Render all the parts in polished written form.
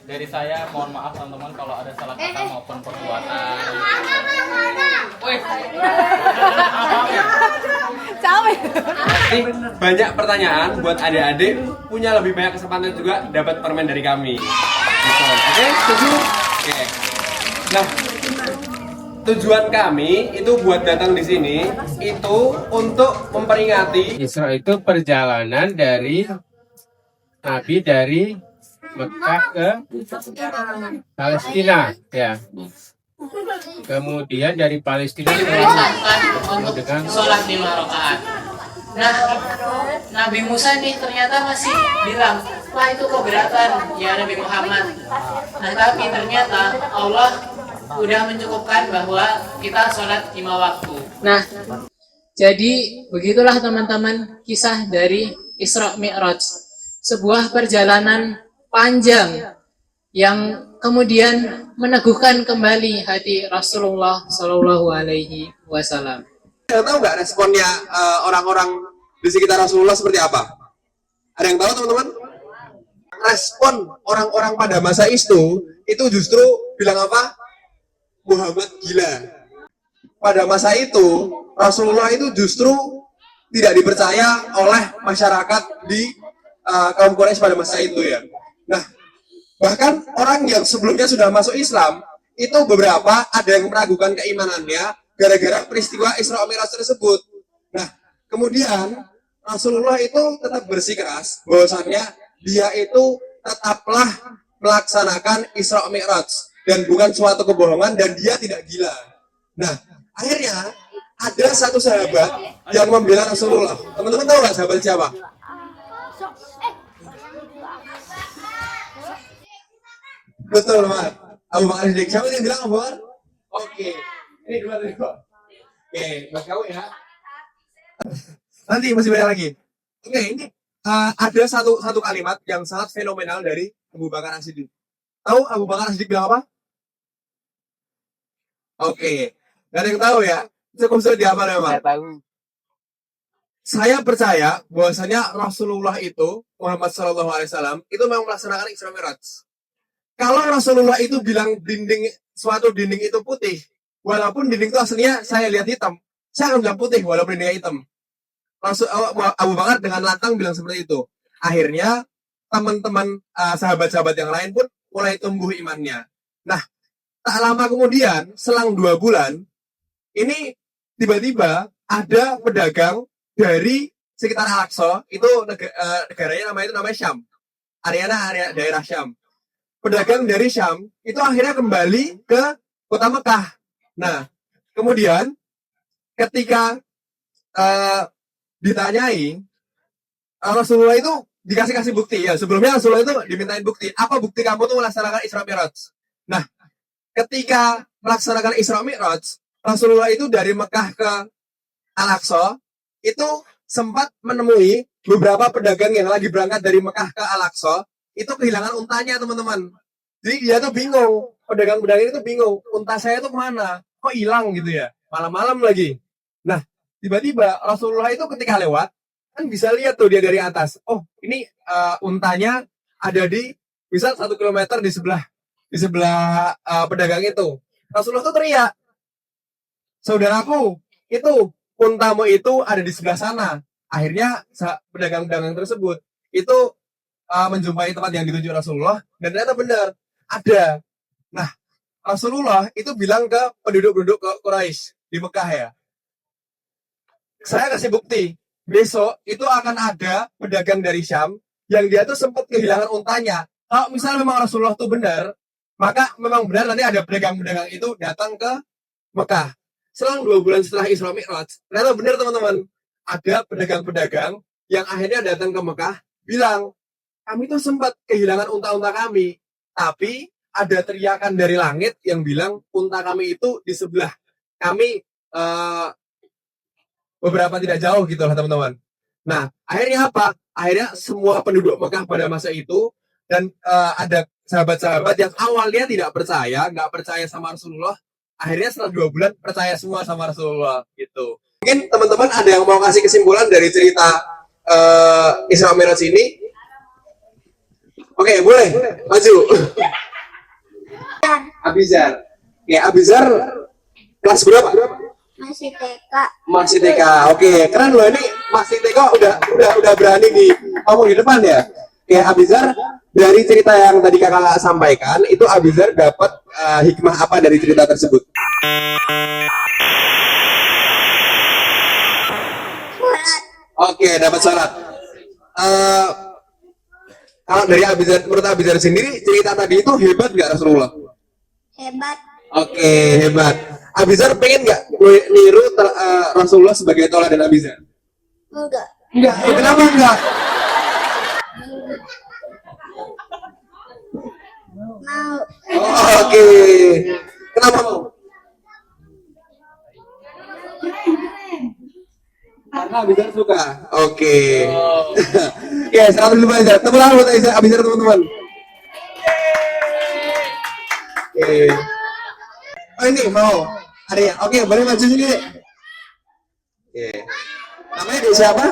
Dari saya mohon maaf teman-teman kalau ada salah kata maupun perbuatan. Wih. Banyak pertanyaan buat adik-adik punya lebih banyak kesempatan juga dapat permen dari kami. Gitu. Oke, setuju? Oke. Nah, tujuan kami itu buat datang di sini itu untuk memperingati Isra itu perjalanan dari Nabi dari Mekah ke Palestina, ya. Kemudian dari Palestina Untuk sholat 5 rakaat. Nah, Nabi Musa nih ternyata masih bilang, wah itu keberatan ya Nabi Muhammad. Nah tapi ternyata Allah udah mencukupkan bahwa kita sholat 5 waktu. Nah, jadi begitulah teman-teman kisah dari Isra Mi'raj. Sebuah perjalanan panjang yang kemudian meneguhkan kembali hati Rasulullah Shallallahu Alaihi Wasallam. tahu nggak responnya orang-orang di sekitar Rasulullah seperti apa? Ada yang tahu teman-teman? Respon orang-orang pada masa itu justru bilang apa? Muhammad gila. Pada masa itu Rasulullah itu justru tidak dipercaya oleh masyarakat di kaum Quraisy pada masa itu ya. Nah, bahkan orang yang sebelumnya sudah masuk Islam itu beberapa ada yang meragukan keimanannya gara-gara peristiwa Isra Mi'raj tersebut. Nah, kemudian Rasulullah itu tetap bersikeras bahwasannya dia itu tetaplah melaksanakan Isra Mi'raj dan bukan suatu kebohongan dan dia tidak gila. Nah, akhirnya ada satu sahabat yang membela Rasulullah. Teman-teman tahu nggak sahabat siapa? Betul banget. Abu Bakar Siddiq. Siapa yang bilang Abu Bakar? Oke. Ini dua. Oke, buat kamu ya. Nanti masih banyak lagi. Oke, ini ada satu kalimat yang sangat fenomenal dari Abu Bakar Siddiq. Tahu Abu Bakar Siddiq bilang apa? Oke. Gak ada yang tahu ya? Cukup sudah dihafal ya, Pak? Saya tahu. Saya percaya bahwasanya Rasulullah itu, Muhammad SAW, itu memang melaksanakan Isra Mi'raj. Kalau Rasulullah itu bilang suatu dinding itu putih, walaupun dinding itu aslinya saya lihat hitam, saya akan bilang putih walaupun dindingnya hitam. Abu Bakar dengan lantang bilang seperti itu. Akhirnya teman-teman sahabat-sahabat yang lain pun mulai tumbuh imannya. Nah, tak lama kemudian, selang 2 bulan, ini tiba-tiba ada pedagang dari sekitar Al-Aqsa, itu negaranya namanya Syam. Area daerah Syam. Pedagang dari Syam itu akhirnya kembali ke kota Mekah. Nah, kemudian ketika ditanyai, Rasulullah itu dikasih bukti ya. Sebelumnya Rasulullah itu dimintain bukti. Apa bukti kamu tuh melaksanakan Isra Mi'raj? Nah, ketika melaksanakan Isra Mi'raj, Rasulullah itu dari Mekah ke Al-Aqsa itu sempat menemui beberapa pedagang yang lagi berangkat dari Mekah ke Al-Aqsa itu kehilangan untanya, teman-teman. Jadi dia tuh bingung, pedagang-pedagang itu bingung, unta saya tuh kemana? Kok hilang gitu ya? Malam-malam lagi. Nah, tiba-tiba Rasulullah itu ketika lewat, kan bisa lihat tuh dia dari atas. Oh, ini untanya ada di misal 1 kilometer di sebelah pedagang itu. Rasulullah tuh teriak, saudaraku, itu untamu itu ada di sebelah sana. Akhirnya pedagang-pedagang tersebut itu menjumpai tempat yang dituju Rasulullah dan ternyata benar ada. Nah, Rasulullah itu bilang ke penduduk Quraisy di Mekah ya, saya kasih bukti besok itu akan ada pedagang dari Syam yang dia tuh sempat kehilangan untanya. Kalau misalnya memang Rasulullah itu benar, maka memang benar nanti ada pedagang-pedagang itu datang ke Mekah. Selang 2 bulan setelah Isra Mi'raj, ternyata benar teman-teman, ada pedagang-pedagang yang akhirnya datang ke Mekah bilang, kami tuh sempat kehilangan unta-unta kami, tapi ada teriakan dari langit yang bilang unta kami itu di sebelah kami beberapa tidak jauh gitu lah teman-teman. Nah, akhirnya apa? Akhirnya semua penduduk Mekah pada masa itu dan ada sahabat-sahabat yang awalnya tidak percaya, nggak percaya sama Rasulullah, akhirnya setelah 2 bulan percaya semua sama Rasulullah gitu. Mungkin teman-teman ada yang mau kasih kesimpulan dari cerita Isra Mi'raj ini? Oke, boleh maju. Abizar. Oke, Abizar kelas berapa? Masih TK. Masih TK. Oke, keren loh ini masih TK udah berani di ngomong di depan ya. Oke, Abizar, dari cerita yang tadi kakak sampaikan itu Abizar dapat hikmah apa dari cerita tersebut? Oke, dapat sholat. Kalau dari Abizar, menurut Abizar sendiri cerita tadi itu hebat nggak Rasulullah? Hebat. Oke, hebat. Abizar pengen nggak niru Rasulullah sebagai teladan Abizar? Enggak. Enggak. Kenapa enggak? Mau. Oh, oke. Kenapa mau? Karena Abizar suka. Oke. Ya, 100 ribu aja. Tepuk tangan buat Abizar teman-teman. Oke. Oh ini mau. Ada ya? Oke, boleh maju sini deh. Oke. Namanya dia siapa?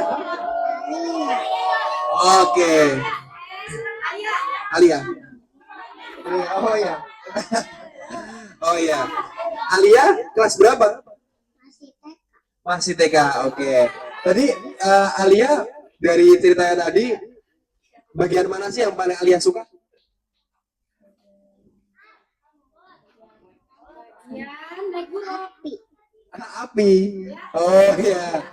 Oke. Alia. Oh ya. Oh ya. Alia kelas berapa? Masih TK. Masih TK. Oke. Tadi Alia dari ceritanya tadi bagian mana sih yang paling Alia suka? Api. Api. Oh iya.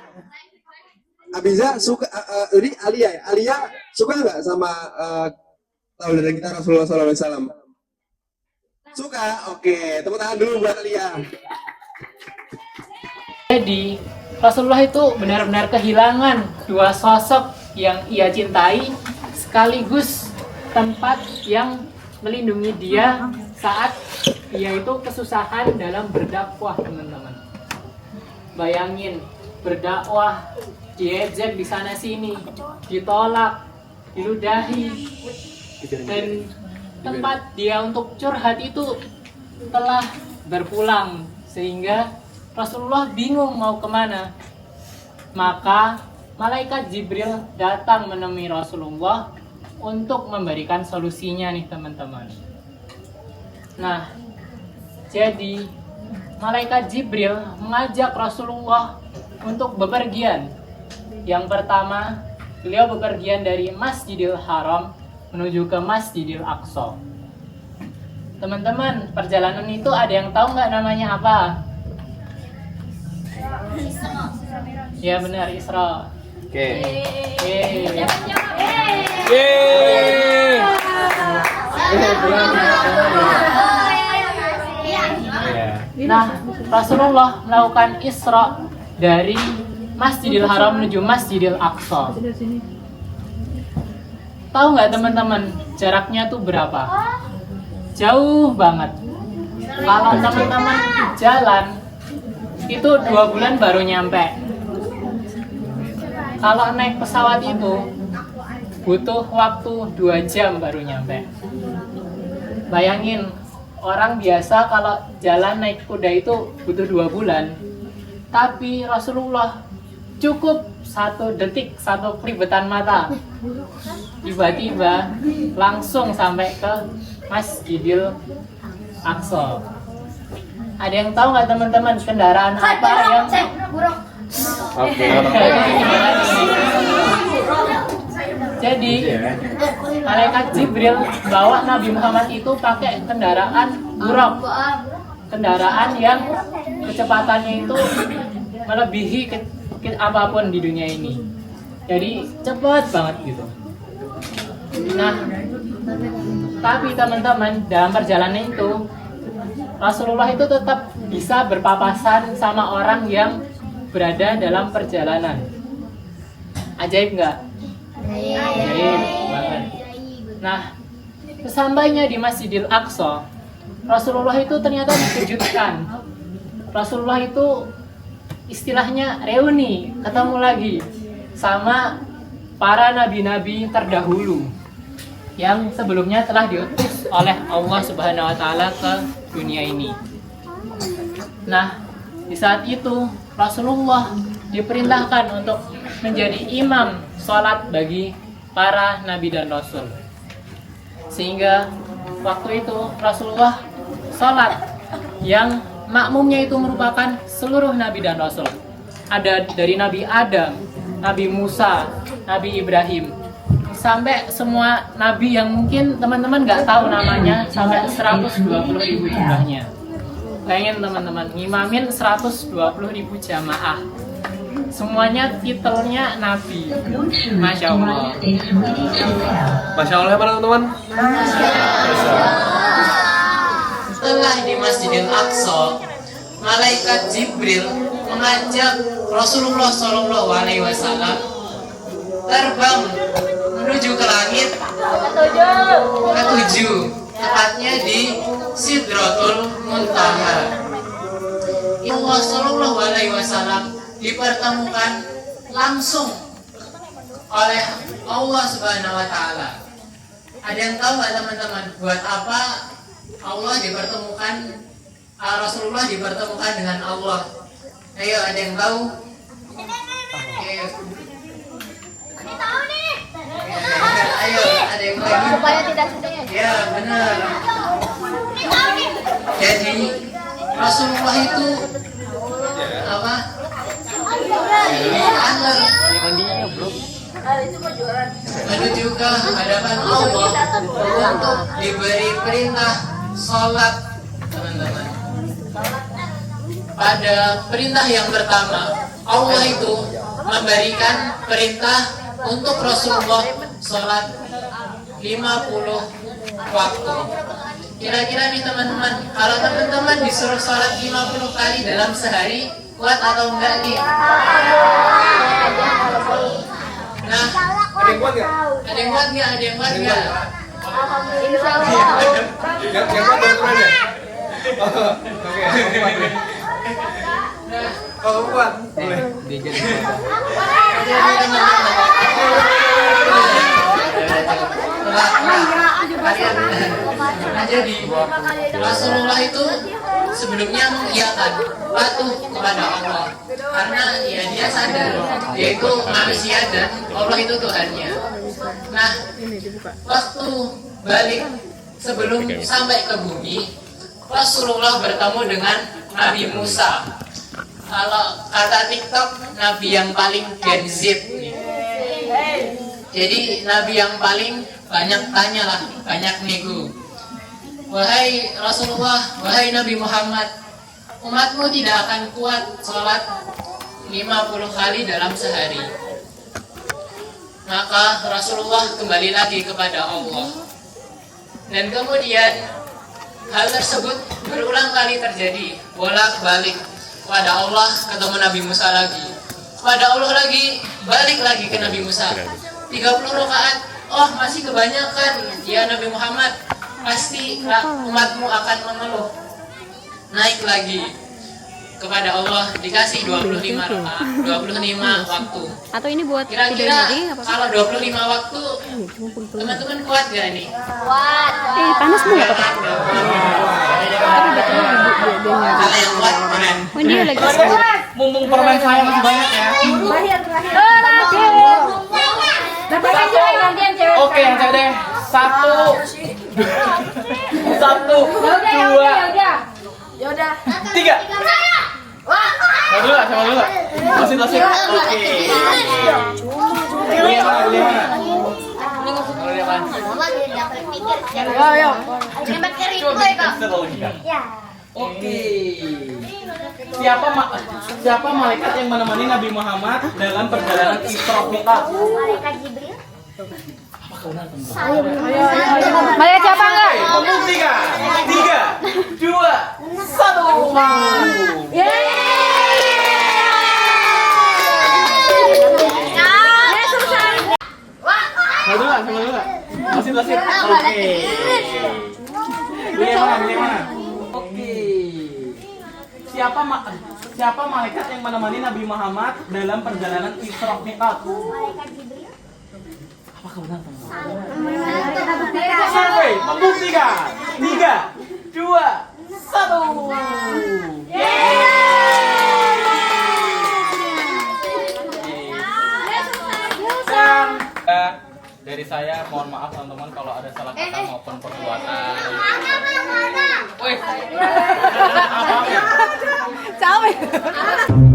Abiza suka ini Alia ya. Alia suka nggak sama tauladan kita Rasulullah SAW? Suka. Oke. Tepuk tangan dulu buat Alia. Jadi Rasulullah itu benar-benar kehilangan dua sosok yang ia cintai sekaligus tempat yang melindungi dia saat dia itu kesusahan dalam berdakwah, teman-teman. Bayangin berdakwah diejek di sana sini, ditolak, diludahi, dan tempat dia untuk curhat itu telah berpulang sehingga Rasulullah bingung mau kemana. Maka malaikat Jibril datang menemui Rasulullah untuk memberikan solusinya nih teman-teman. Nah, jadi malaikat Jibril mengajak Rasulullah untuk bepergian. Yang pertama, beliau bepergian dari Masjidil Haram menuju ke Masjidil Aqsa. Teman-teman, perjalanan itu ada yang tahu nggak namanya apa? Ya benar, Isra. Oke. Nah, Rasulullah melakukan Isra dari Masjidil Haram menuju Masjidil Aqsa. Tahu nggak teman-teman, jaraknya tuh berapa? Jauh banget. Kalau teman-teman jalan itu 2 bulan baru nyampe. Kalau naik pesawat itu butuh waktu 2 jam baru nyampe. Bayangin, orang biasa kalau jalan naik kuda itu butuh 2 bulan. Tapi Rasulullah cukup 1 detik, 1 kelibetan mata, tiba-tiba langsung sampai ke Masjidil Aqsa. Ada yang tahu nggak teman-teman kendaraan apa yang Oke. Jadi malaikat Jibril bawa Nabi Muhammad itu pakai kendaraan buraq, kendaraan yang kecepatannya itu melebihi apapun di dunia ini. Jadi cepat banget gitu. Nah, tapi teman-teman dalam perjalanan itu Rasulullah itu tetap bisa berpapasan sama orang yang berada dalam perjalanan. Ajaib nggak? Ajaib banget. Nah, sesampainya di Masjidil Aqsa, Rasulullah itu ternyata dikejutkan. Rasulullah itu istilahnya reuni, ketemu lagi sama para nabi-nabi terdahulu yang sebelumnya telah diutus oleh Allah Subhanahu wa taala ke dunia ini. Nah, di saat itu Rasulullah diperintahkan untuk menjadi imam sholat bagi para nabi dan rasul. Sehingga waktu itu Rasulullah sholat yang makmumnya itu merupakan seluruh nabi dan rasul. Ada dari Nabi Adam, Nabi Musa, Nabi Ibrahim, sampai semua nabi yang mungkin teman-teman nggak tahu namanya, sampai 120.000 jumlahnya. Bayangin teman-teman, ngimamin 120.000 jamaah. Semuanya titelnya nabi. Masya Allah. Masya Allah ya teman-teman. Setelah di Masjidil Aqsa, malaikat Jibril mengajak Rasulullah SAW terbang menuju ke langit ketujuh, tepatnya di Sidratul Muntaha. Allah SAW dipertemukan langsung oleh Allah Subhanahu wa Ta'ala. Ada yang tahu nggak teman-teman buat apa Allah dipertemukan, Rasulullah dipertemukan dengan Allah? Ayo, ada yang tahu? Ayo. Ayo, ada yang lagi? Supaya tidak sedih. Ya, benar. Jadi Rasulullah itu apa? Diantar menuju ke hadapan Allah untuk diberi perintah sholat, teman-teman. Pada perintah yang pertama, Allah itu memberikan perintah untuk Rasulullah sholat 50 waktu. Kira-kira nih teman-teman, kalau teman-teman disuruh sholat 50 kali dalam sehari, kuat atau enggak nih? Nah, Ada yang kuat nggak? ada yang kuat nggak? Ada yang kuat nggak? Insya Allah. Yang kuat teman-teman ya? Oke, aku kuat deh. Kalau kamu kuat, boleh. Nah, jadi Rasulullah itu sebelumnya mengiyakan patuh kepada Allah karena ya dia sadar dia itu manusia dan Allah itu Tuhannya. Nah, waktu balik sebelum sampai ke bumi, Rasulullah bertemu dengan Nabi Musa. Kalau kata TikTok, Nabi yang paling Gen Z nih. Jadi Nabi yang paling banyak tanya lah, banyak nego. Wahai Rasulullah, wahai Nabi Muhammad, umatmu tidak akan kuat sholat 50 kali dalam sehari. Maka Rasulullah kembali lagi kepada Allah. Dan kemudian hal tersebut berulang kali terjadi, bolak-balik. Kepada Allah ketemu Nabi Musa lagi, kepada Allah lagi, balik lagi ke Nabi Musa. 30 rakaat, oh masih kebanyakan ya Nabi Muhammad, pasti umatmu akan mengeluh. Naik lagi kepada Allah, dikasih 25 rakaat, 25 waktu. Atau ini buat Kira-kira videonya apa? kalau 25 waktu teman-teman kuat gak nih? Panas mau nggak apa-apa? Tapi betul Kalau yang kuat keren. Oh dia lagi. Mumpung permen saya masih banyak ya. Oke, yang cewek deh. Satu, dua, tiga. Sama dulu, sama dulu. Masih. Oke. Ini yang mana? Ini yang mana? Kalau dia mana? Oke. Siapa malaikat yang menemani Nabi Muhammad dalam perjalanan Isra Mi'raj? Malaikat Jibril. Malaikat siapa enggak? Membuktikan. 3, 2, 1. Sama dulu. Masih. Oke. Ini yang mana? Oke. Siapa malaikat yang menemani Nabi Muhammad dalam perjalanan Isra Mi'raj? Malaikat Jibril. Apakah benar teman-teman? Survei membuktikan. 3, 2, 1. Dari saya mohon maaf teman-teman kalau ada salah kata maupun perbuatan. Woi, Sama.